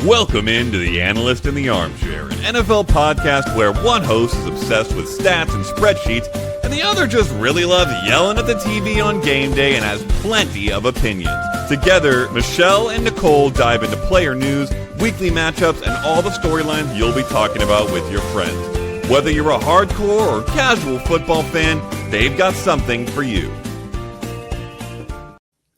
Welcome into the Analyst in the Armchair, an NFL podcast where one host is obsessed with stats and spreadsheets, and the other just really loves yelling at the TV on game day and has plenty of opinions. Together, Michelle and Nycole dive into player news, weekly matchups, and all the storylines you'll be talking about with your friends. Whether you're a hardcore or casual football fan, they've got something for you.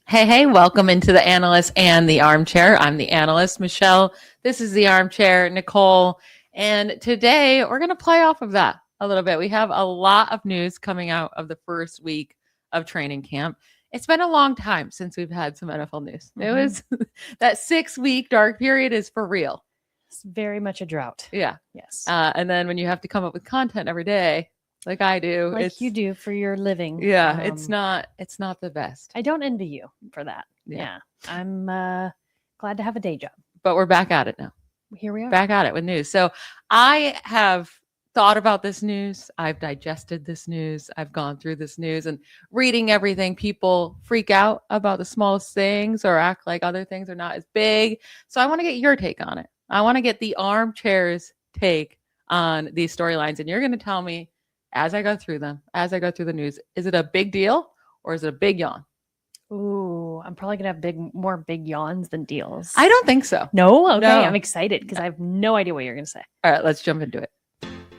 Hey, welcome into the Analyst and the Armchair. I'm the Analyst, Michelle. This is the Armchair, Nycole. And today we're going to play off of that a little bit. We have a lot of news coming out of the first week of training camp. It's been a long time since we've had some NFL news. It was that 6-week dark period is for real. It's very much a drought. Yeah. Yes. And then when you have to come up with content every day, like I do, like you do for your living. Yeah, it's not the best. I don't envy you for that. Yeah. I'm glad to have a day job. But we're back at it now. Here we are. Back at it with news. So I have thought about this news. I've digested this news. I've gone through this news and reading everything. People freak out about the smallest things or act like other things are not as big. So I want to get your take on it. I want to get the Armchair's take on these storylines. And you're going to tell me, as I go through them, as I go through the news, is it a big deal or is it a big yawn? Ooh, I'm probably going to have more big yawns than deals. I don't think so. No? Okay. No. I'm excited because I have no idea what you're going to say. All right, let's jump into it.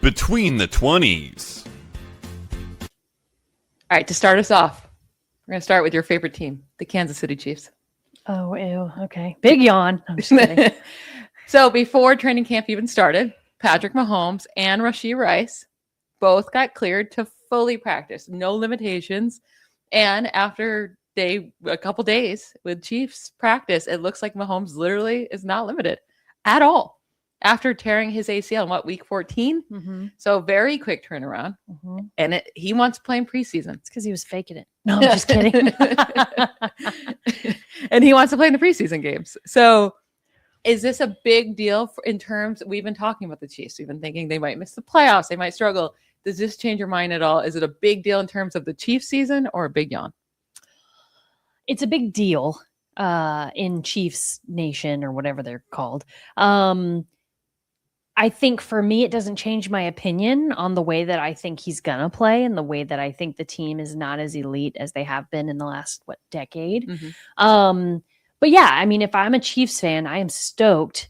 Between the 20s. All right, to start us off, we're going to start with your favorite team, the Kansas City Chiefs. Oh, ew. Okay. Big yawn. I'm just kidding. So before training camp even started, Patrick Mahomes and Rashee Rice both got cleared to fully practice, no limitations. And after a couple days with Chiefs practice, it looks like Mahomes literally is not limited at all after tearing his ACL in week 14. Mm-hmm. So very quick turnaround. Mm-hmm. And he wants to play in preseason. It's because he was faking it. No, I'm just kidding. And he wants to play in the preseason games. So is this a big deal in terms, we've been talking about the Chiefs. We've been thinking they might miss the playoffs. They might struggle. Does this change your mind at all? Is it a big deal in terms of the Chiefs season or a big yawn? It's a big deal in Chiefs Nation or whatever they're called. I think for me, it doesn't change my opinion on the way that I think he's going to play and the way that I think the team is not as elite as they have been in the last, decade. Mm-hmm. But yeah, I mean, if I'm a Chiefs fan, I am stoked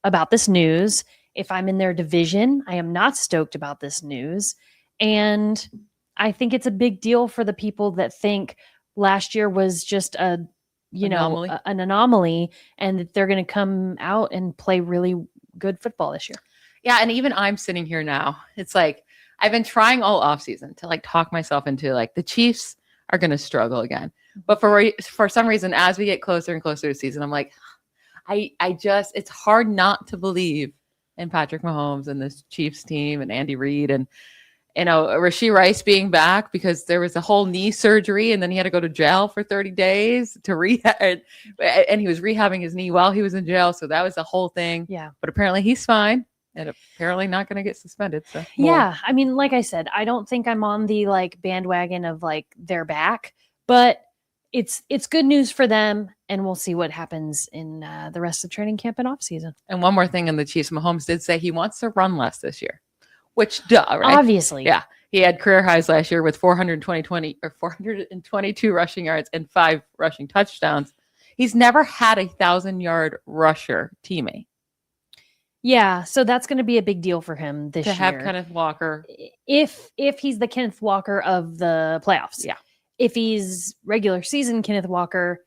about this news. If I'm in their division, I am not stoked about this news. And I think it's a big deal for the people that think last year was just an anomaly and that they're going to come out and play really good football this year. Yeah. And even I'm sitting here now. It's like, I've been trying all offseason to talk myself into the Chiefs are going to struggle again. But for some reason, as we get closer and closer to the season, I'm like, it's hard not to believe in Patrick Mahomes and this Chiefs team and Andy Reid and, Rashee Rice being back because there was a whole knee surgery and then he had to go to jail for 30 days to rehab. And he was rehabbing his knee while he was in jail. So that was the whole thing. Yeah. But apparently he's fine and apparently not going to get suspended. So yeah. I mean, like I said, I don't think I'm on the bandwagon of they're back, but it's good news for them, and we'll see what happens in the rest of training camp and off season. And one more thing in the Chiefs, Mahomes did say he wants to run less this year, which right? Obviously. Yeah. He had career highs last year with 422 rushing yards and 5 rushing touchdowns. He's never had 1,000-yard rusher teammate. Yeah, so that's going to be a big deal for him this year. To have Kenneth Walker. If he's the Kenneth Walker of the playoffs. Yeah. If he's regular season Kenneth Walker,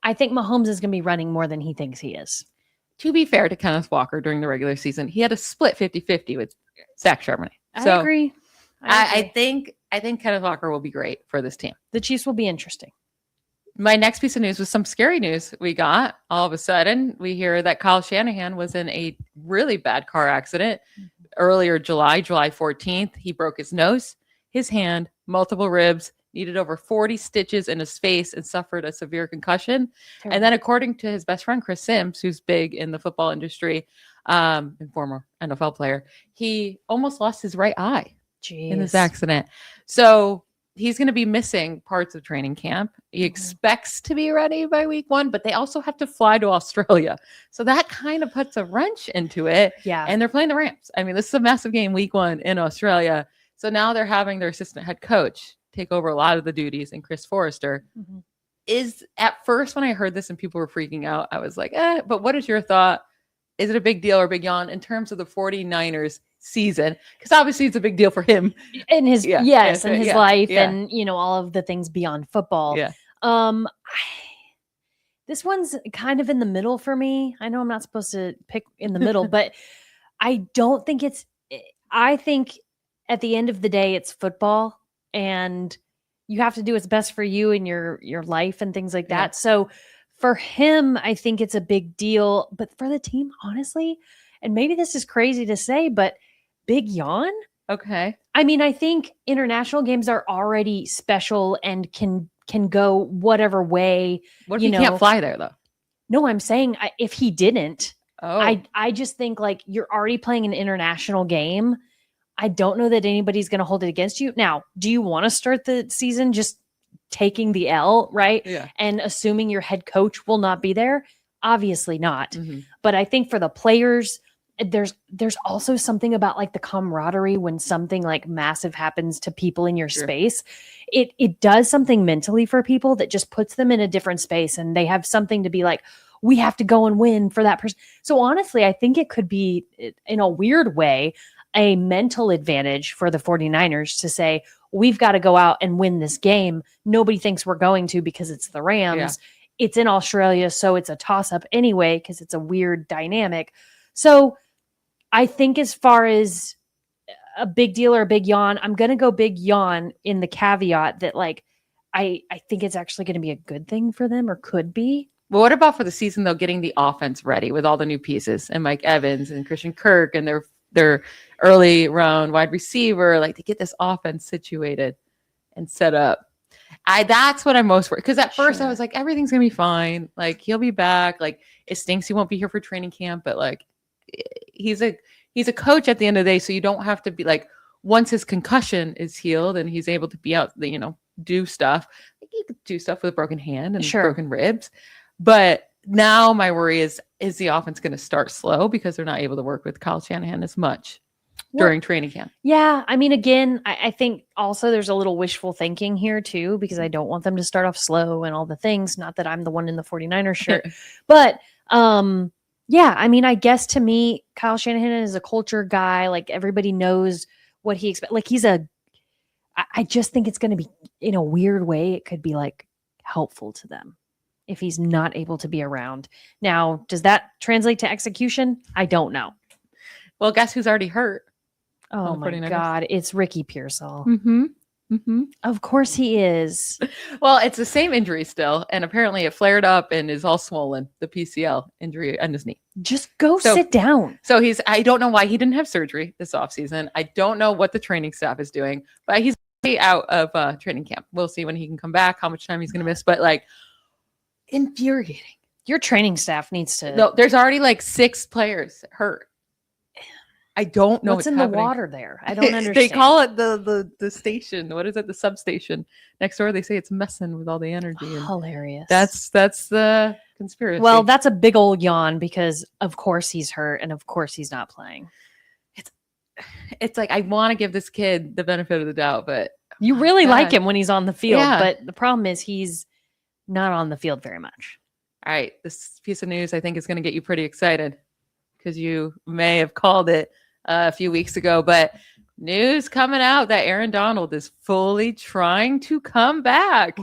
I think Mahomes is going to be running more than he thinks he is. To be fair to Kenneth Walker during the regular season, he had a split 50-50 with Zach Charbonnet. So I agree. I think Kenneth Walker will be great for this team. The Chiefs will be interesting. My next piece of news was some scary news we got. All of a sudden, we hear that Kyle Shanahan was in a really bad car accident earlier July 14th. He broke his nose, his hand, multiple ribs, needed over 40 stitches in his face, and suffered a severe concussion. Terrible. And then according to his best friend, Chris Sims, who's big in the football industry and former NFL player, he almost lost his right eye in this accident. So he's going to be missing parts of training camp. He expects to be ready by week 1, but they also have to fly to Australia. So that kind of puts a wrench into it. Yeah. And they're playing the Rams. I mean, this is a massive game week 1 in Australia. So now they're having their assistant head coach take over a lot of the duties, and Chris Forrester is, at first when I heard this and people were freaking out, I was like, but what is your thought? Is it a big deal or big yawn in terms of the 49ers season? Because obviously it's a big deal for him in his and his life and all of the things beyond football. Yeah. This one's kind of in the middle for me. I know I'm not supposed to pick in the middle, but I don't think I think at the end of the day it's football, and you have to do what's best for you in your life and things like that. So for him, I think it's a big deal, but for the team, honestly, and maybe this is crazy to say, but big yawn. Okay. I mean, I think international games are already special and can go whatever way. What if you can't fly there though? No, I'm saying if he didn't, I just think like you're already playing an international game. I don't know that anybody's going to hold it against you. Now, do you want to start the season just taking the L, right? Yeah. And assuming your head coach will not be there? Obviously not. Mm-hmm. But I think for the players, there's also something about like the camaraderie when something like massive happens to people in your space. It does something mentally for people that just puts them in a different space, and they have something to be like, we have to go and win for that person. So honestly, I think it could be, in a weird way, a mental advantage for the 49ers to say, we've got to go out and win this game. Nobody thinks we're going to because it's the Rams. Yeah. It's in Australia, so it's a toss-up anyway because it's a weird dynamic. So I think as far as a big deal or a big yawn, I'm going to go big yawn in the caveat that like I think it's actually going to be a good thing for them, or could be. Well, what about for the season though, getting the offense ready with all the new pieces and Mike Evans and Christian Kirk and their early round wide receiver, like to get this offense situated and set up? That's what I'm most worried. Because at first I was like, everything's gonna be fine. Like he'll be back. Like it stinks he won't be here for training camp, but like he's a coach at the end of the day. So you don't have to be like, once his concussion is healed and he's able to be out, do stuff. Like he could do stuff with a broken hand and broken ribs. But now my worry is the offense going to start slow because they're not able to work with Kyle Shanahan as much during training camp? Yeah. I mean, again, I think also there's a little wishful thinking here too, because I don't want them to start off slow and all the things. Not that I'm the one in the 49ers shirt, but yeah, I mean, I guess to me, Kyle Shanahan is a culture guy. Like everybody knows what he expects. Like I just think it's going to be, in a weird way, it could be like helpful to them if he's not able to be around. Now, does that translate to execution? I don't know. Well, guess who's already hurt? Oh my 49ers? God, it's Ricky Pearsall. Mm-hmm. Mm-hmm. Of course he is. Well, it's the same injury still, and apparently it flared up and is all swollen, the PCL injury on his knee. Just go sit down. So I don't know why he didn't have surgery this offseason. I don't know what the training staff is doing, but he's out of training camp. We'll see when he can come back, how much time he's going to miss, but like infuriating. Your training staff needs to. No, there's already like 6 players hurt. I don't know what's in happening. The water there. I don't understand. They call it the station. What is it? The substation next door. They say it's messing with all the energy. And hilarious. That's the conspiracy. Well, that's a big old yawn because of course he's hurt and of course he's not playing. It's like I want to give this kid the benefit of the doubt, but you really like him when he's on the field. Yeah. But the problem is he's not on the field very much. All right, this piece of news I think is going to get you pretty excited because you may have called it a few weeks ago, but news coming out that Aaron Donald is fully trying to come back.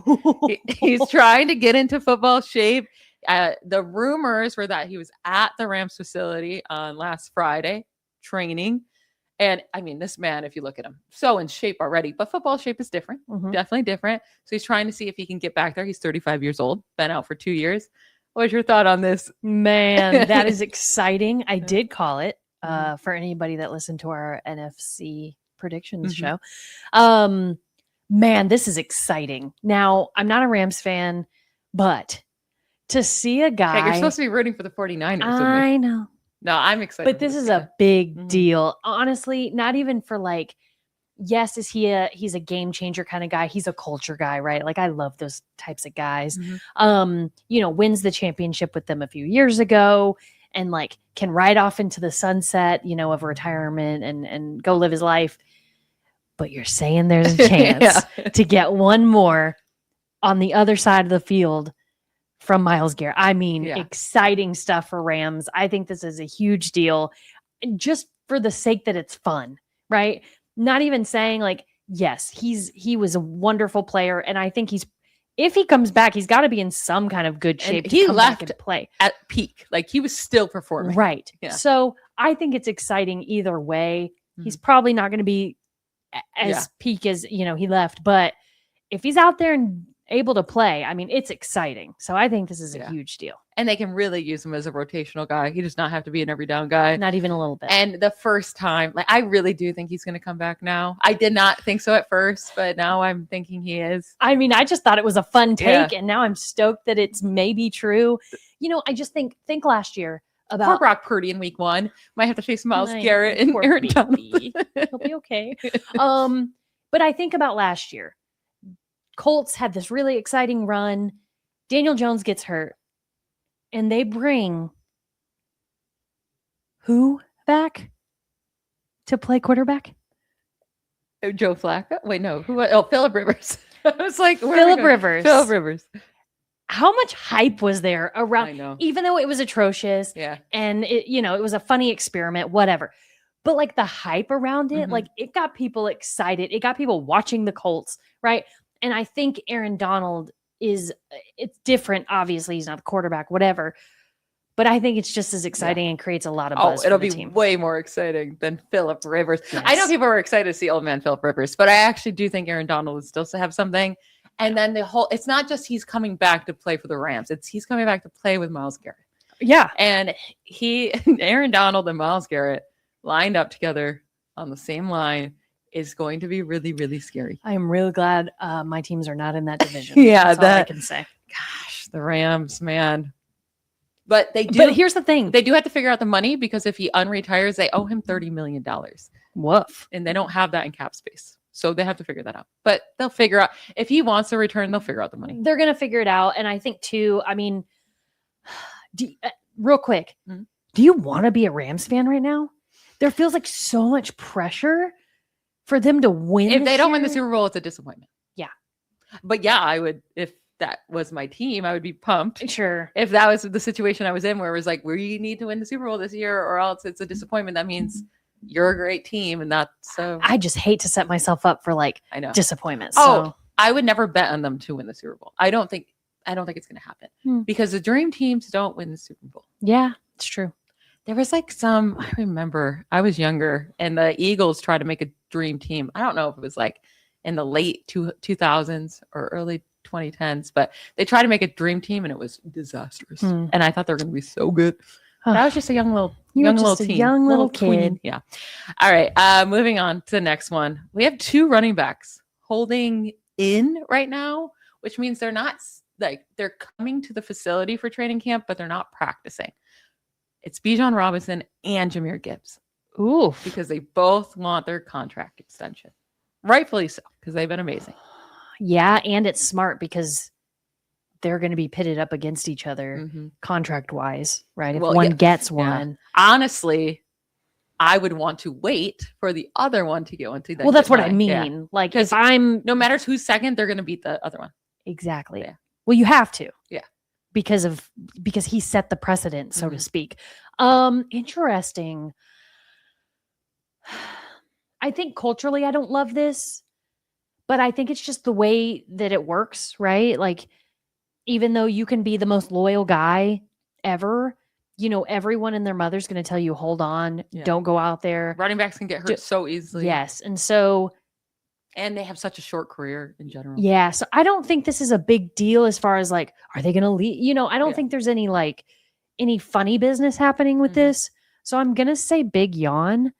He's trying to get into football shape. The rumors were that he was at the Rams facility on last Friday training. And I mean, this man, if you look at him, so in shape already, but football shape is different, definitely different. So he's trying to see if he can get back there. He's 35 years old, been out for 2 years. What's your thought on this? Man, that is exciting. I did call it. For anybody that listened to our NFC predictions show. Man, this is exciting. Now, I'm not a Rams fan, but to see a guy... Yeah, you're supposed to be rooting for the 49ers. I know. No, I'm excited. But this is a big deal. Honestly, not even for like yes, he's a game changer kind of guy. He's a culture guy, right? Like I love those types of guys. Wins the championship with them a few years ago and like can ride off into the sunset, of retirement and go live his life. But you're saying there's a chance to get one more on the other side of the field from Myles Garrett. I mean, exciting stuff for Rams. I think this is a huge deal just for the sake that it's fun, right? Not even saying like, yes, he was a wonderful player. And I think if he comes back, he's got to be in some kind of good shape. He left and play at peak. Like he was still performing. Right. Yeah. So I think it's exciting either way. He's probably not going to be as peak as, he left, but if he's out there and able to play, I mean, it's exciting. So I think this is a huge deal. And they can really use him as a rotational guy. He does not have to be an every down guy. Not even a little bit. And the first time, like I really do think he's going to come back now. I did not think so at first, but now I'm thinking he is. I mean, I just thought it was a fun take, and now I'm stoked that it's maybe true. I just think last year about poor Brock Purdy in week 1 might have to face Myles Garrett and Aaron Donald. He'll be okay. But I think about last year. Colts had this really exciting run. Daniel Jones gets hurt. And they bring who back to play quarterback? Joe Flacco? Wait, no. Who? Oh, Phillip Rivers. I was like, Phillip Rivers. Phillip Rivers. How much hype was there around? I know. Even though it was atrocious. Yeah. And it was a funny experiment, whatever. But like the hype around it, like it got people excited. It got people watching the Colts, right? And I think Aaron Donald it's different. Obviously, he's not the quarterback, whatever. But I think it's just as exciting and creates a lot of buzz. It'll for the be team. way more exciting than Phillip Rivers. Yes. I know people are excited to see old man Phillip Rivers, but I actually do think Aaron Donald would still have something. And then it's not just he's coming back to play for the Rams. It's he's coming back to play with Myles Garrett. Yeah. And Aaron Donald and Myles Garrett lined up together on the same line is going to be really, really scary. I am really glad my teams are not in that division. Yeah, That's all I can say. Gosh, the Rams, man. But they do. But here's the thing. They do have to figure out the money because if he unretires, they owe him $30 million. Woof. And they don't have that in cap space. So they have to figure that out. But they'll figure out. If he wants to return, they'll figure out the money. They're going to figure it out. And I think, too, I mean, real quick, do you want to be a Rams fan right now? There feels like so much pressure for them to win. If they don't win the Super Bowl, it's a disappointment. Yeah. But yeah, I would, if that was my team, I would be pumped. Sure. If that was the situation I was in where it was like, we need to win the Super Bowl this year or else it's a disappointment. That means you're a great team and that's so. I just hate to set myself up for like disappointment. So. I would never bet on them to win the Super Bowl. I don't think it's going to happen because the dream teams don't win the Super Bowl. Yeah, it's true. There was like I remember I was younger and the Eagles tried to make a dream team. I don't know if it was like in the late 2000s or early 2010s, but they tried to make a dream team and it was disastrous. And I thought they were going to be so good. But I was just a young little teen. Young little kid. Tween. Yeah. All right. Moving on to the next one. We have 2 running backs holding in right now, which means they're not like they're coming to the facility for training camp, but they're not practicing. It's Bijan Robinson and Jahmyr Gibbs. Ooh. Because they both want their contract extension. Rightfully so, because they've been amazing. Yeah, and it's smart because they're going to be pitted up against each other contract-wise, right? If one gets one. Yeah. Honestly, I would want to wait for the other one to go into that. Well, that's what I mean. Yeah. Like, if I'm... No matter who's second, they're going to beat the other one. Exactly. Yeah. Well, you have to. Yeah. Because he set the precedent, so to speak. Interesting. I think culturally I don't love this, but I think it's just the way that it works, right? Like, even though you can be the most loyal guy ever, everyone and their mother's going to tell you, hold on, don't go out there. Running backs can get hurt so easily. Yes. And they have such a short career in general. Yeah. So I don't think this is a big deal as far as like, are they going to leave? I don't think there's any funny business happening with this. So I'm going to say big yawn.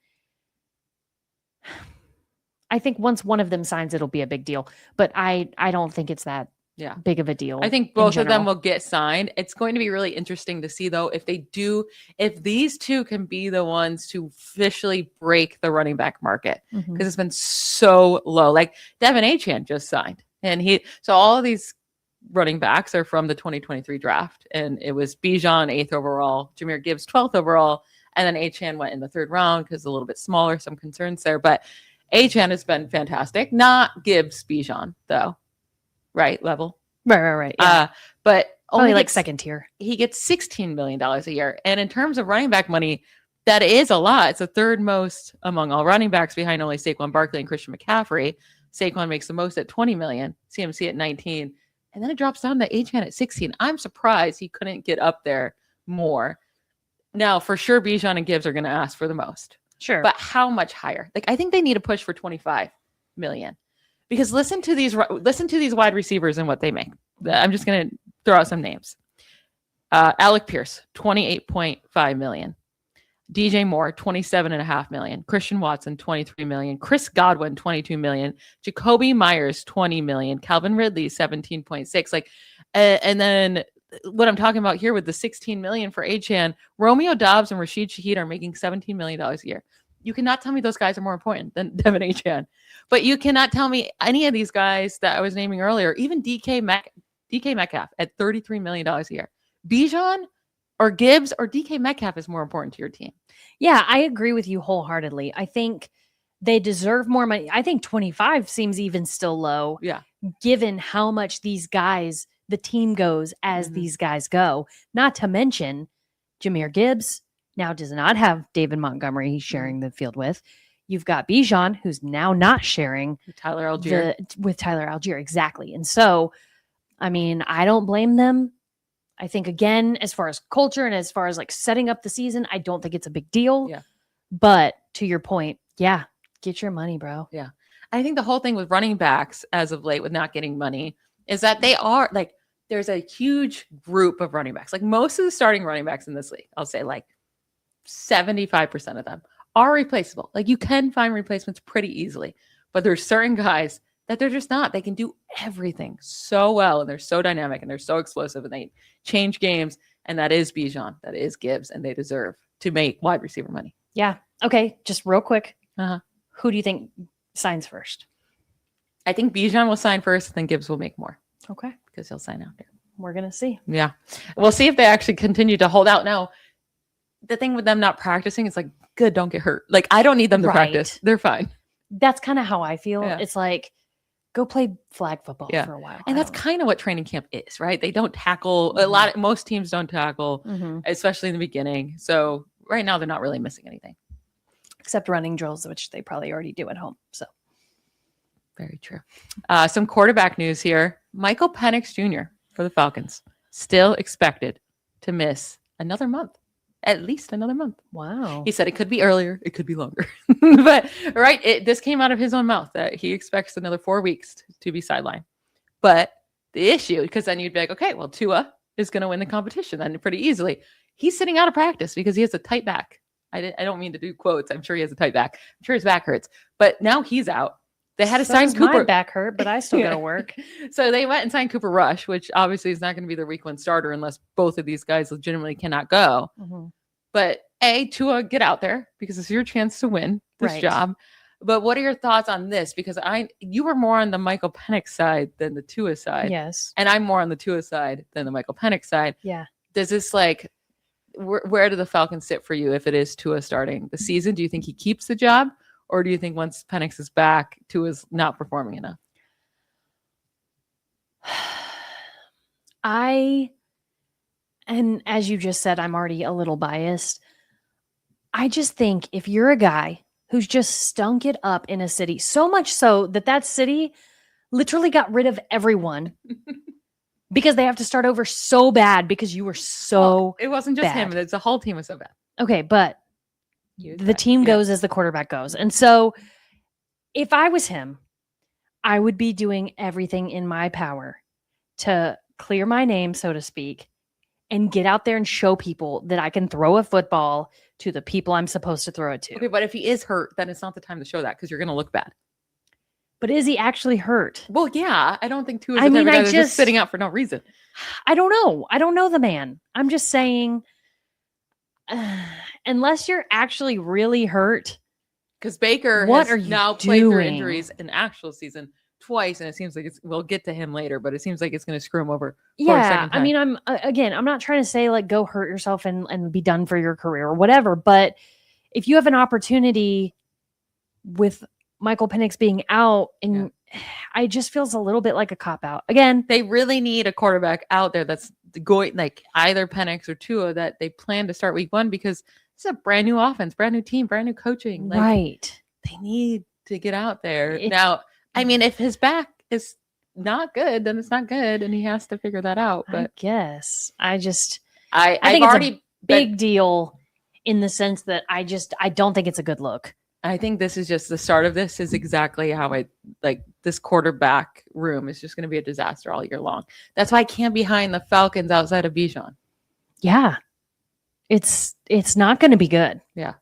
I think once one of them signs, it'll be a big deal, but I don't think it's that Yeah. big of a deal. I think in both of them general. will get signed. It's going to be really interesting to see, though, if if these two can be the ones to officially break the running back market, Mhm. because it's been so low. Like Devin Achane just signed, and so all of these running backs are from the 2023 draft, and it was Bijan 8th overall, Jahmyr Gibbs 12th overall, and then Achane went in the 3rd round because a little bit smaller, some concerns there, but Achane has been fantastic. Not Gibbs, Bijan though, right level. Right. Yeah. But Probably only like gets, second tier. he gets $16 million a year. And in terms of running back money, that is a lot. It's the 3rd most among all running backs, behind only Saquon Barkley and Christian McCaffrey. Saquon makes the most at $20 million, CMC at 19, and then it drops down to Achane at 16. I'm surprised he couldn't get up there more. Now, for sure, Bijan and Gibbs are going to ask for the most. Sure. But how much higher? Like, I think they need to push for 25 million. Because listen to these wide receivers and what they make. I'm just going to throw out some names. Alec Pierce, 28.5 million. DJ Moore, 27.5 million. Christian Watson, 23 million. Chris Godwin, 22 million. Jacoby Myers, 20 million. Calvin Ridley, 17.6. Like, and then what I'm talking about here with the 16 million for Achane, Romeo Doubs and Rashid Shaheed are making $17 million a year. You cannot tell me those guys are more important than Devin Achane. But you cannot tell me any of these guys that I was naming earlier, even DK Metcalf at $33 million a year. Bijan or Gibbs or DK Metcalf is more important to your team. Yeah, I agree with you wholeheartedly. I think they deserve more money. I think 25 seems even still low. Yeah. Given how much these guys, the team goes as these guys go. Not to mention Jahmyr Gibbs now does not have David Montgomery he's sharing the field with. You've got Bijan, who's now not sharing Tyler Algier. with Tyler Algier. Exactly. And so, I mean, I don't blame them. I think, again, as far as culture and as far as like setting up the season, I don't think it's a big deal. Yeah. But to your point, yeah, get your money, bro. Yeah. I think the whole thing with running backs as of late with not getting money is that they are like, there's a huge group of running backs. Like most of the starting running backs in this league, I'll say like 75% of them are replaceable. Like you can find replacements pretty easily, but there's certain guys that they're just not. They can do everything so well, and they're so dynamic, and they're so explosive, and they change games. And that is Bijan, that is Gibbs, and they deserve to make wide receiver money. Yeah. Okay. Just real quick. Uh-huh. Who do you think signs first? I think Bijan will sign first, and then Gibbs will make more Okay. because he'll sign out there. We're going to see. Yeah. We'll see if they actually continue to hold out. Now, the thing with them not practicing is like, good, don't get hurt. Like, I don't need them to practice. They're fine. That's kind of how I feel. Yeah. It's like, go play flag football Yeah. for a while. And that's kind of what training camp is, right? They don't tackle most teams don't tackle, especially in the beginning. So right now they're not really missing anything. Except running drills, which they probably already do at home. So very true. Some quarterback news here. Michael Penix Jr. for the Falcons still expected to miss another month. At least another month. Wow. He said it could be earlier, it could be longer. But this came out of his own mouth that he expects another 4 weeks to be sidelined. But the issue, because then you'd be like, okay, well, Tua is going to win the competition then pretty easily. He's sitting out of practice because he has a tight back. I don't mean to do quotes. I'm sure he has a tight back. I'm sure his back hurts. But now he's out. They had to sign Cooper. My back hurt, but I still got to work. So they went and signed Cooper Rush, which obviously is not going to be their week 1 starter unless both of these guys legitimately cannot go. But Tua, get out there because it's your chance to win this job. But what are your thoughts on this? Because you were more on the Michael Penix side than the Tua side. Yes. And I'm more on the Tua side than the Michael Penix side. Yeah. Does this where do the Falcons sit for you if it is Tua starting the season? Do you think he keeps the job? Or do you think once Penix is back, Tua's not performing enough? And as you just said, I'm already a little biased. I just think if you're a guy who's just stunk it up in a city, so much so that city literally got rid of everyone because they have to start over so bad because you were so it wasn't just bad. him. It's the whole team was so bad. Okay, but the team goes as the quarterback goes. And so if I was him, I would be doing everything in my power to clear my name, so to speak, and get out there and show people that I can throw a football to the people I'm supposed to throw it to. Okay, but if he is hurt, then it's not the time to show that because you're going to look bad. But is he actually hurt? Well, yeah, I don't think Tua is I the type mean, of guy I that's just- just sitting out for no reason. I don't know. I don't know the man. I'm just saying, unless you're actually really hurt, Because Baker What has are you now played through doing? injuries in actual season twice, and it seems like we'll get to him later, but it seems like it's going to screw him over for a yeah. second time. I mean, I'm not trying to say like go hurt yourself and be done for your career or whatever. But if you have an opportunity with Michael Penix being out, and I just feels a little bit like a cop out. Again, they really need a quarterback out there that's going like either Penix or Tua that they plan to start week 1 because it's a brand new offense, brand new team, brand new coaching. Like, right. they need to get out there. It- Now, I mean, if his back is not good, then it's not good, and he has to figure that out. I But guess I just I've think it's a already big deal in the sense that I don't think it's a good look. I think this is just the start of this is exactly how I like this quarterback room is just going to be a disaster all year long. That's why I can't be behind the Falcons outside of Bijan. Yeah. It's not going to be good. Yeah.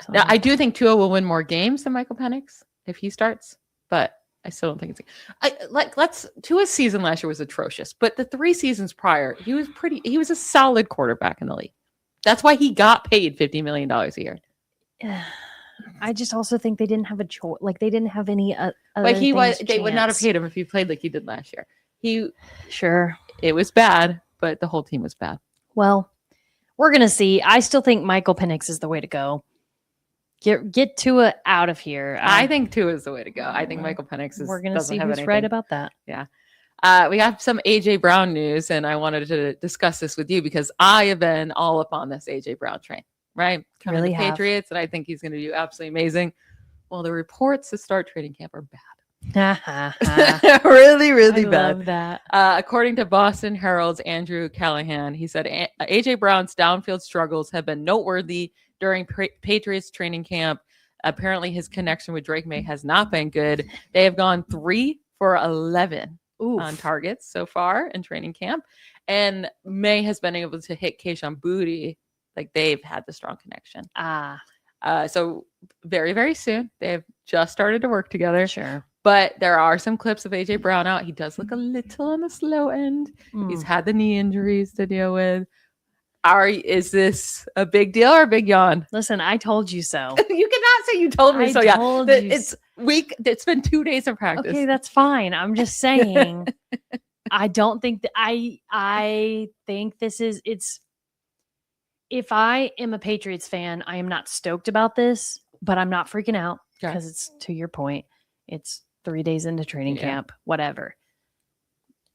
So, Now, I do think Tua will win more games than Michael Penix if he starts, but I still don't think it's Tua's season last year was atrocious, but the 3 seasons prior, he was a solid quarterback in the league. That's why he got paid $50 million a year. I just also think they didn't have a choice. Like they didn't have any Like they would not have chance. paid him if he played like he did last year. Sure. It was bad, but the whole team was bad. Well, we're gonna see. I still think Michael Penix is the way to go. Get Tua out of here. I think Tua is the way to go. I think Michael Penix is. We're gonna doesn't see have who's anything. right about that. We have some AJ Brown news, and I wanted to discuss this with you because I have been all up on this AJ Brown train. Right, coming Really to have. Patriots, and I think he's going to do absolutely amazing. Well, the reports to start training camp are bad. Really, really I bad. love that. According to Boston Herald's Andrew Callahan, he said AJ Brown's downfield struggles have been noteworthy during Patriots training camp. Apparently, his connection with Drake May has not been good. They have gone 3 for 11 on targets so far in training camp, and May has been able to hit Keyshawn Booty. Like they've had the strong connection. So very, very soon. They've just started to work together. Sure. But there are some clips of AJ Brown out. He does look a little on the slow end. He's had the knee injuries to deal with. Is this a big deal or a big yawn? Listen, I told you so. You cannot say you told me I so. Yeah, told you it's been 2 days of practice. Okay, that's fine. I'm just saying. I don't think that I think this is it's. If I am a Patriots fan, I am not stoked about this, but I'm not freaking out because it's to your point. It's 3 days into training camp, whatever.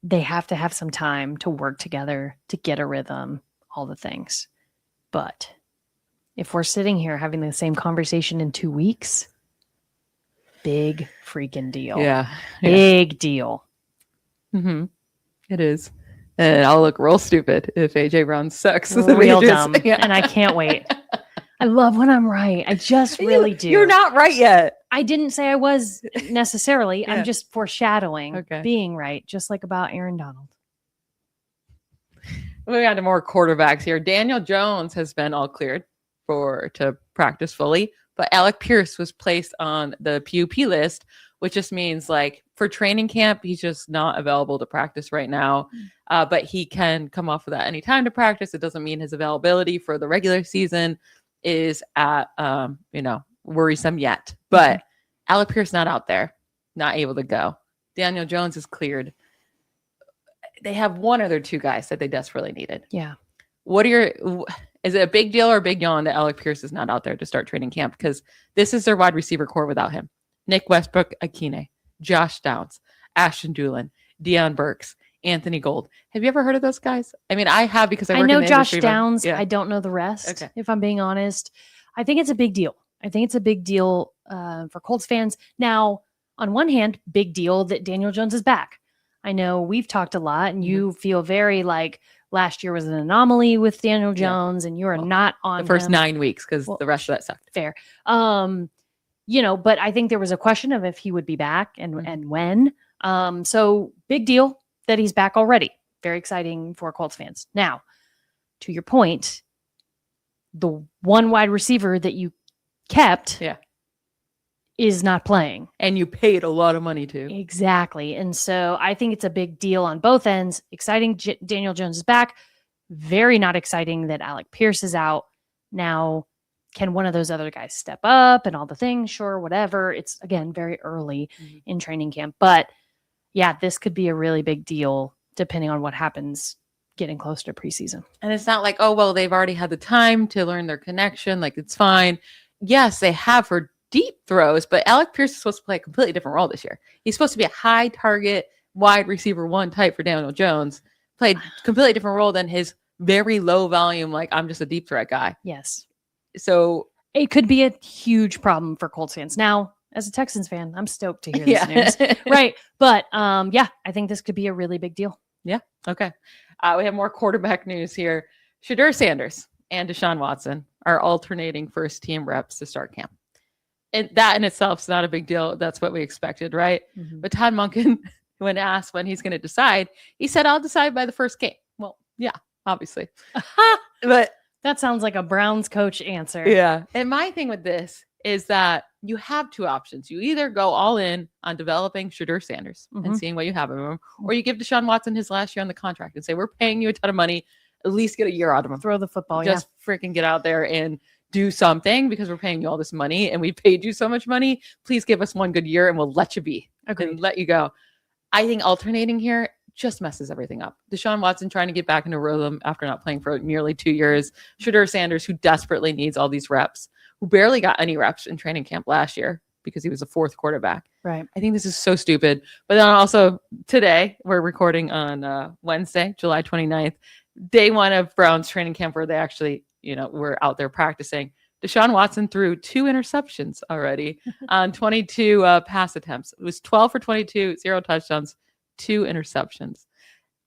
They have to have some time to work together, to get a rhythm, all the things. But if we're sitting here having the same conversation in 2 weeks, big freaking deal. Yeah. Big deal. Mm-hmm. It is. And I'll look real stupid if AJ Brown sucks. Real dumb. Yeah. And I can't wait. I love when I'm right. I just really do. You're not right yet. I didn't say I was necessarily. I'm just foreshadowing being right, just like about Aaron Donald. Moving on to more quarterbacks here. Daniel Jones has been all cleared to practice fully, but Alec Pierce was placed on the PUP list, which just means like for training camp, he's just not available to practice right now. But he can come off of that any time to practice. It doesn't mean his availability for the regular season is at, worrisome yet. But Alec Pierce not out there, not able to go. Daniel Jones is cleared. They have one other 2 guys that they desperately needed. Yeah. Is it a big deal or a big yawn that Alec Pierce is not out there to start training camp? Because this is their wide receiver core without him. Nick Westbrook-Akine, Josh Downs, Ashton Dulin, Deion Burks, Anthony Gold. Have you ever heard of those guys? I mean, I have because I work know in the Josh industry, Downs. Yeah. I don't know the rest, Okay. if I'm being honest. I think it's a big deal. I think it's a big deal for Colts fans. Now, on one hand, big deal that Daniel Jones is back. I know we've talked a lot, and you feel very like last year was an anomaly with Daniel Jones, and you are not on the first him. 9 weeks because the rest of that sucked. Fair. But I think there was a question of if he would be back and when. So big deal that he's back already. Very exciting for Colts fans. Now, to your point, the one wide receiver that you kept is not playing. And you paid a lot of money to. Exactly. And so I think it's a big deal on both ends. Exciting Daniel Jones is back. Very not exciting that Alec Pierce is out. Now, can one of those other guys step up and all the things? Sure, whatever. It's, again, very early in training camp. But yeah, this could be a really big deal depending on what happens getting close to preseason. And it's not like, oh, well, they've already had the time to learn their connection. Like, it's fine. Yes, they have for deep throws, but Alec Pierce is supposed to play a completely different role this year. He's supposed to be a high target, wide receiver one type for Daniel Jones. Played completely different role than his very low volume, like, I'm just a deep threat guy. Yes. So it could be a huge problem for Colts fans. Now, as a Texans fan, I'm stoked to hear this news. Right. But yeah, I think this could be a really big deal. Yeah. Okay. We have more quarterback news here. Shedeur Sanders and Deshaun Watson are alternating first team reps to start camp. And that in itself is not a big deal. That's what we expected, right? Mm-hmm. But Todd Monken, when asked when he's going to decide, he said, I'll decide by the first game. Well, yeah, obviously. But that sounds like a Browns coach answer. Yeah. And my thing with this is that you have two options. You either go all in on developing Shedeur Sanders and seeing what you have of him, or you give Deshaun Watson his last year on the contract and say, we're paying you a ton of money, at least get a year out of him. Throw the football. Just freaking get out there and do something because we're paying you all this money and we paid you so much money. Please give us one good year and we'll let you be. And let you go. I think alternating here just messes everything up. Deshaun Watson trying to get back into rhythm after not playing for nearly 2 years. Shedeur Sanders, who desperately needs all these reps, who barely got any reps in training camp last year because he was a fourth quarterback. Right. I think this is so stupid. But then also today, we're recording on Wednesday, July 29th, day one of Browns training camp where they actually, were out there practicing. Deshaun Watson threw 2 interceptions already on 22 pass attempts. It was 12 for 22, 0 touchdowns, 2 interceptions.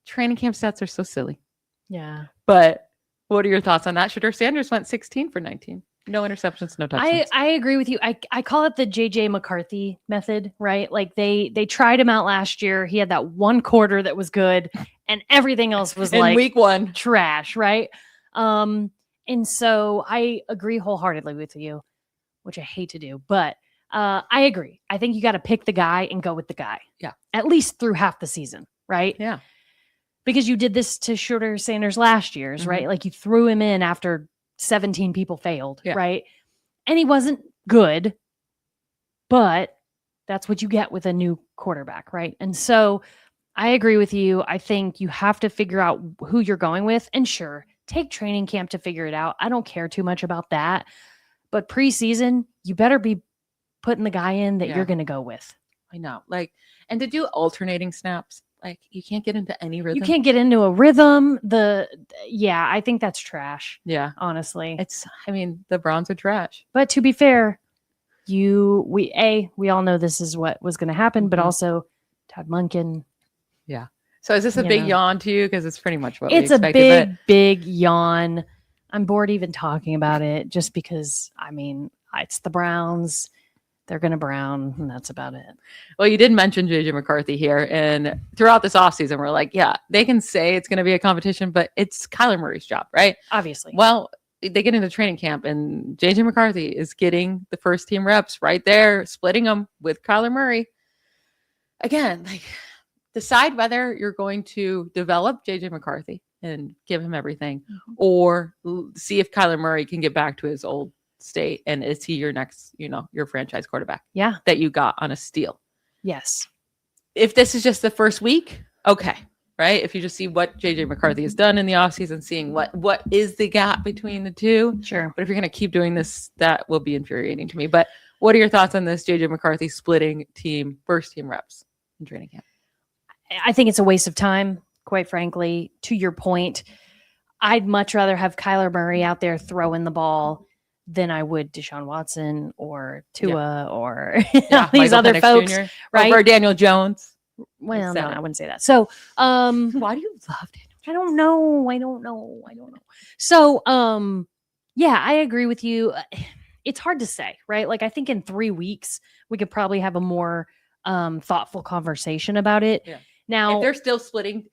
Training camp stats are so silly. Yeah. But what are your thoughts on that? Shedeur Sanders went 16 for 19. No interceptions, no touchdowns. I agree with you. I call it the JJ McCarthy method, right? Like they tried him out last year. He had that one quarter that was good and everything else was in like week 1 trash, right? And so I agree wholeheartedly with you, which I hate to do, but I agree. I think you got to pick the guy and go with the guy. Yeah. At least through half the season, right? Yeah. Because you did this to Shedeur Sanders last year's, right? Like you threw him in after 17 people failed, right? And he wasn't good, but that's what you get with a new quarterback, right? And so I agree with you. I think you have to figure out who you're going with. And sure, take training camp to figure it out. I don't care too much about that. But preseason, you better be putting the guy in that you're going to go with. I know. And to do alternating snaps, you can't get into any rhythm. You can't get into a rhythm. I think that's trash. Yeah. Honestly. The Browns are trash. But to be fair, we all know this is what was going to happen, but also Todd Monken. Yeah. So is this a big yawn to you? Because it's pretty much what it's we expected. It's a big yawn. I'm bored even talking about it just because, it's the Browns. They're going to Brown, and that's about it. Well, you did mention JJ McCarthy here, and throughout this offseason, we're like, yeah, they can say it's going to be a competition, but it's Kyler Murray's job, right? Obviously. Well, they get into training camp, and JJ McCarthy is getting the first team reps right there, splitting them with Kyler Murray. Again, decide whether you're going to develop JJ McCarthy and give him everything, or see if Kyler Murray can get back to his old state, and is he your next, your franchise quarterback? Yeah. That you got on a steal. Yes. If this is just the first week, okay. Right? If you just see what JJ McCarthy has done in the offseason, seeing what is the gap between the two. Sure. But if you're going to keep doing this, that will be infuriating to me. But what are your thoughts on this JJ McCarthy splitting first team reps in training camp? I think it's a waste of time, quite frankly. To your point, I'd much rather have Kyler Murray out there throwing the ball than I would Deshaun Watson or Tua or these Michael other Penix folks, Jr., right? Or Daniel Jones. Well, no, I wouldn't say that. So, why do you love Daniel Jones? I don't know. So, I agree with you. It's hard to say, right? I think in 3 weeks we could probably have a more thoughtful conversation about it. Yeah. Now, if they're still splitting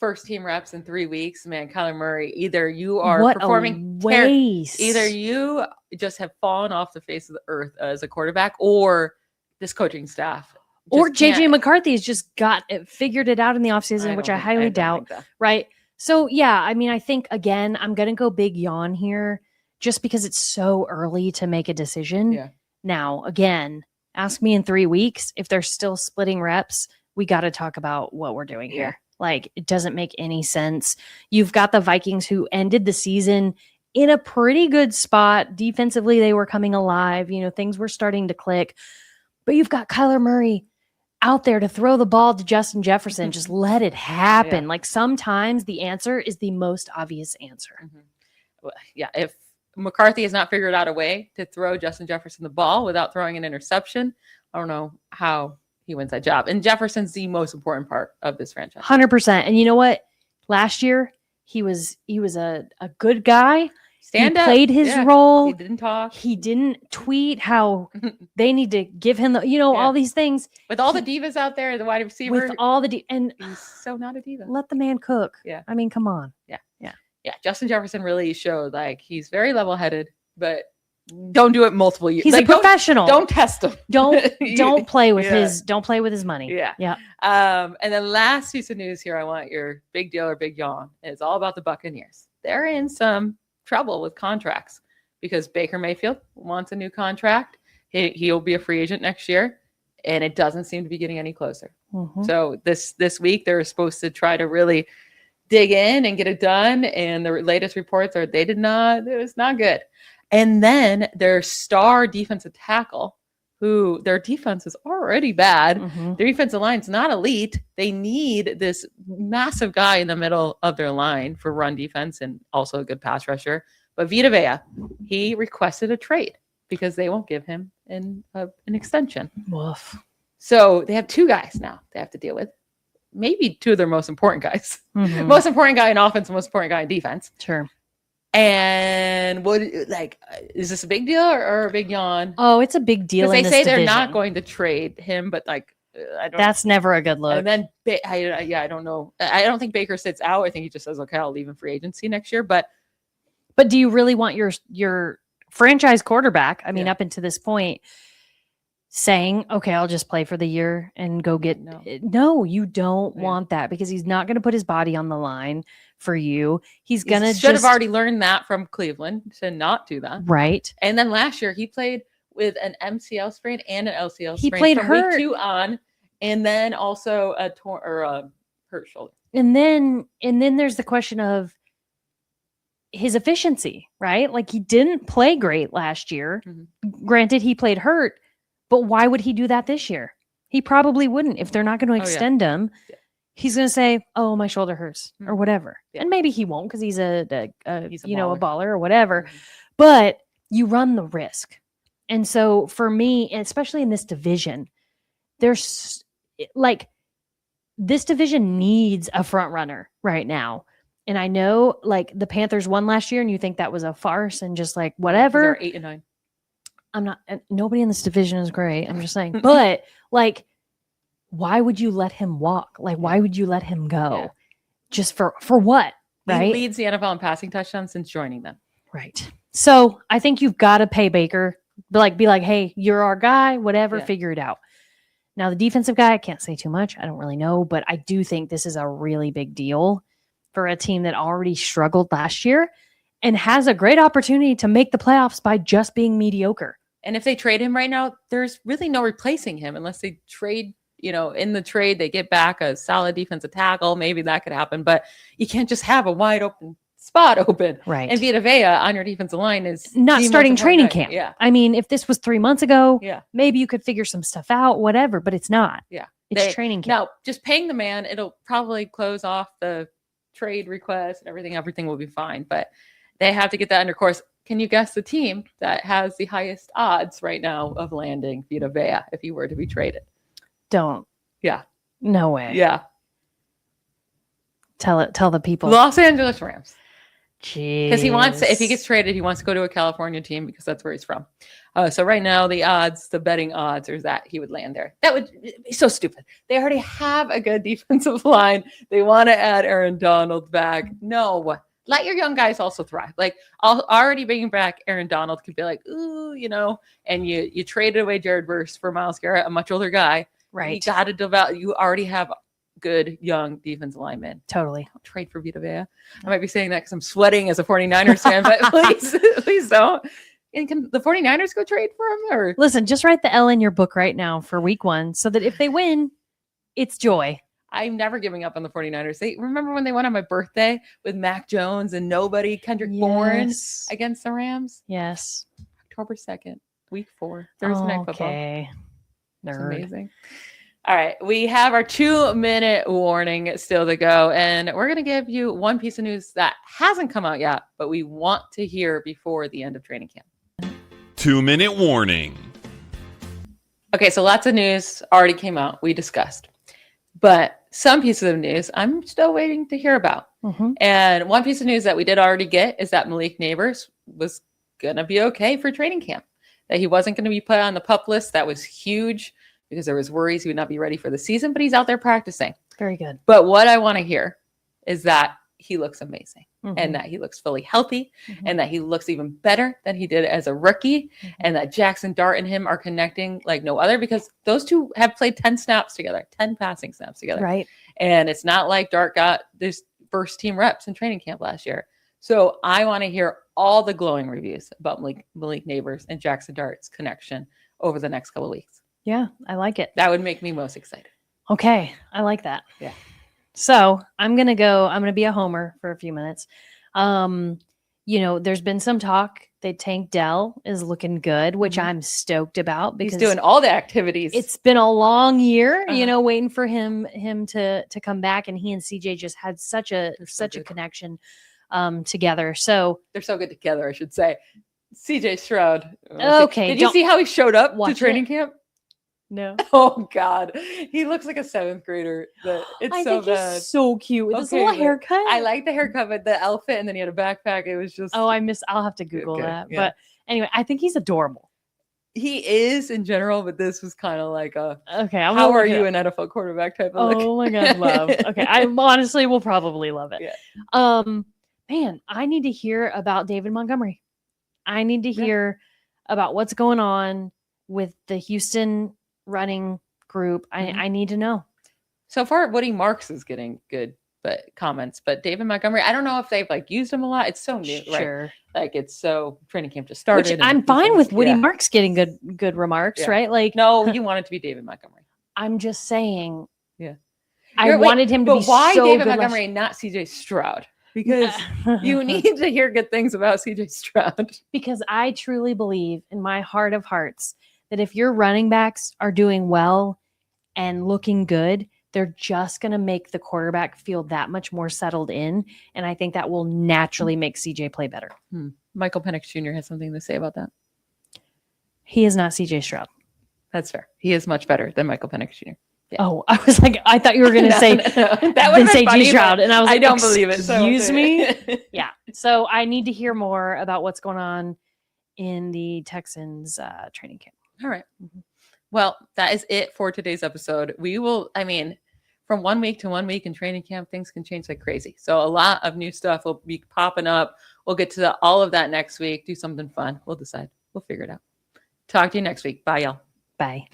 first team reps in 3 weeks, man, Kyler Murray, either you are What performing a waste. either you just have fallen off the face of the earth as a quarterback, or this coaching staff. Or just JJ can't- McCarthy has just figured it out in the offseason, which I highly doubt. Right. So, yeah, I mean, I think, again, I'm going to go big yawn here just because it's so early to make a decision. Yeah. Now, again, ask me in 3 weeks. If they're still splitting reps, we got to talk about what we're doing here. Like, it doesn't make any sense. You've got the Vikings who ended the season in a pretty good spot. Defensively, they were coming alive. You know, things were starting to click. But you've got Kyler Murray out there to throw the ball to Justin Jefferson. Just let it happen. Yeah. Like, sometimes the answer is the most obvious answer. Well, yeah, if McCarthy has not figured out a way to throw Justin Jefferson the ball without throwing an interception, I don't know how he wins that job. And Jefferson's the most important part of this franchise. 100%. And you know what? Last year, he was a good guy. Stand he up. played his role. He didn't talk. He didn't tweet how they need to give him the, all these things. With all the divas out there, the wide receiver. With all the and he's so not a diva. Let the man cook. Yeah. I mean, come on. Yeah. Justin Jefferson really showed like he's very level-headed, but don't do it multiple years. He's like, a professional. Don't test him. Don't play with his money. Yeah. And then last piece of news here, I want your big deal or big yawn. It's all about the Buccaneers. They're in some trouble with contracts because Baker Mayfield wants a new contract. He'll be a free agent next year, and it doesn't seem to be getting any closer. Mm-hmm. So this week they're supposed to try to really dig in and get it done. And the latest reports are it was not good. And then their star defensive tackle, who their defense is already bad. Mm-hmm. Their defensive line's not elite. They need this massive guy in the middle of their line for run defense and also a good pass rusher. But Vita Vea, he requested a trade because they won't give him an extension. Woof. So they have two guys now they have to deal with. Maybe two of their most important guys. Mm-hmm. Most important guy in offense, most important guy in defense. Sure. And is this a big deal or a big yawn? Oh, it's a big deal. Because they say division. they're not going to trade him, but I don't. That's never a good look. And then I don't know. I don't think Baker sits out. I think he just says, "Okay, I'll leave in free agency next year." But do you really want your franchise quarterback? I mean, up until this point, saying, "Okay, I'll just play for the year and go get." No, you don't want that because he's not going to put his body on the line for you. He should have already learned that from Cleveland to not do that. Right. And then last year he played with an MCL sprain and an LCL sprain. He played from hurt. week 2 on, and then also a hurt shoulder. And then there's the question of his efficiency, right? Like he didn't play great last year. Mm-hmm. Granted, he played hurt, but why would he do that this year? He probably wouldn't. If they're not going to extend him, he's going to say, "Oh, my shoulder hurts," or whatever. Yeah. And maybe he won't because he's a baller or whatever. Mm-hmm. But you run the risk. And so for me, especially in this division, there's like this division needs a front runner right now. And I know like the Panthers won last year and you think that was a farce and just like whatever. They're 8-9. I'm not, nobody in this division is great. I'm just saying, but like, why would you let him walk? Like, why would you let him go? Yeah. Just for what? Right. He leads the NFL in passing touchdowns since joining them. Right. So I think you've got to pay Baker, be like, hey, you're our guy, whatever, figure it out. Now the defensive guy, I can't say too much. I don't really know, but I do think this is a really big deal for a team that already struggled last year and has a great opportunity to make the playoffs by just being mediocre. And if they trade him right now, there's really no replacing him unless they trade, in the trade, they get back a solid defensive tackle. Maybe that could happen, but you can't just have a wide open spot open. Right. And Vita Vea on your defensive line is not starting training camp. Yeah. I mean, if this was 3 months ago, maybe you could figure some stuff out, whatever, but it's not. Yeah. It's training camp. Now, just paying the man, it'll probably close off the trade request and everything. Everything will be fine, but they have to get that under course. Can you guess the team that has the highest odds right now of landing Vita Vea if he were to be traded? Don't. Yeah. No way. Yeah. Tell the people. Los Angeles Rams. Because he wants to, if he gets traded, he wants to go to a California team because that's where he's from. So right now, the betting odds are that he would land there. That would be so stupid. They already have a good defensive line. They want to add Aaron Donald back. No, let your young guys also thrive. Like already bringing back Aaron Donald could be like, ooh, and you traded away Jared Verse for Myles Garrett, a much older guy. Right. You got to develop. You already have good young defensive linemen. Totally. Don't trade for Vita Vea. I might be saying that because I'm sweating as a 49ers fan, but please don't. And can the 49ers go trade for him? Or Listen, just write the L in your book right now for week 1 so that if they win, it's joy. I'm never giving up on the 49ers. Remember when they went on my birthday with Mac Jones and nobody, Kendrick Bourne against the Rams? Yes. October 2nd, week 4, Thursday night football. Okay. It's amazing. All right, we have our 2-minute warning still to go, and we're going to give you one piece of news that hasn't come out yet, but we want to hear before the end of training camp. 2-minute warning. Okay, so lots of news already came out. We discussed. But some pieces of news I'm still waiting to hear about. Mm-hmm. And one piece of news that we did already get is that Malik Neighbors was going to be okay for training camp, that he wasn't going to be put on the PUP list. That was huge because there was worries he would not be ready for the season, but he's out there practicing. Very good. But what I want to hear is that he looks amazing and that he looks fully healthy and that he looks even better than he did as a rookie and that Jackson Dart and him are connecting like no other because those two have played 10 snaps together, 10 passing snaps together. Right. And it's not like Dart got this first team reps in training camp last year. So I want to hear all the glowing reviews about Malik Neighbors and Jackson Dart's connection over the next couple of weeks. Yeah, I like it. That would make me most excited. Okay, I like that. Yeah. So I'm going to be a homer for a few minutes. There's been some talk that Tank Dell is looking good, which I'm stoked about because he's doing all the activities. It's been a long year, waiting for him to come back. And he and CJ just had such a connection together. So they're so good together, I should say. CJ Stroud. Okay. Did you see how he showed up to training it. camp? No. Oh God, he looks like a 7th grader. It's so bad. He's so cute with his little haircut. I like the haircut, but the outfit, and then he had a backpack. It was just. Oh, I'll have to Google that. Yeah. But anyway, I think he's adorable. He is in general, but this was kind of like a. Okay, how are you an NFL quarterback type of look? Oh my God, love. Okay, I honestly will probably love it. Yeah. Man, I need to hear about David Montgomery. I need to hear about what's going on with the Houston running group. I need to know. So far, Woody Marks is getting good comments, but David Montgomery, I don't know if they've used him a lot. It's so new, right? Like it's so training camp just started. Which I'm fine with Woody Marks getting good remarks, right? Like no, you want it to be David Montgomery. I'm just saying. Yeah, I wanted him to be. But why so David good Montgomery, not CJ Stroud? Because you need to hear good things about CJ Stroud. Because I truly believe in my heart of hearts that if your running backs are doing well and looking good, they're just going to make the quarterback feel that much more settled in. And I think that will naturally make CJ play better. Michael Penix Jr. has something to say about that. He is not CJ Stroud. That's fair. He is much better than Michael Penix Jr. Yeah. Oh, I was like, I thought you were going to say that would say G Stroud. And I was like, I don't believe it. Excuse me. Yeah. So I need to hear more about what's going on in the Texans training camp. All right. Well, that is it for today's episode. We will, from 1 week to 1 week in training camp, things can change like crazy. So a lot of new stuff will be popping up. We'll get to all of that next week. Do something fun. We'll decide. We'll figure it out. Talk to you next week. Bye, y'all. Bye.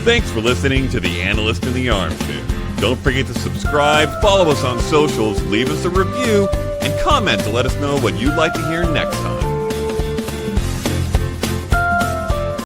Thanks for listening to The Analyst in the Armchair. Don't forget to subscribe, follow us on socials, leave us a review, and comment to let us know what you'd like to hear next time.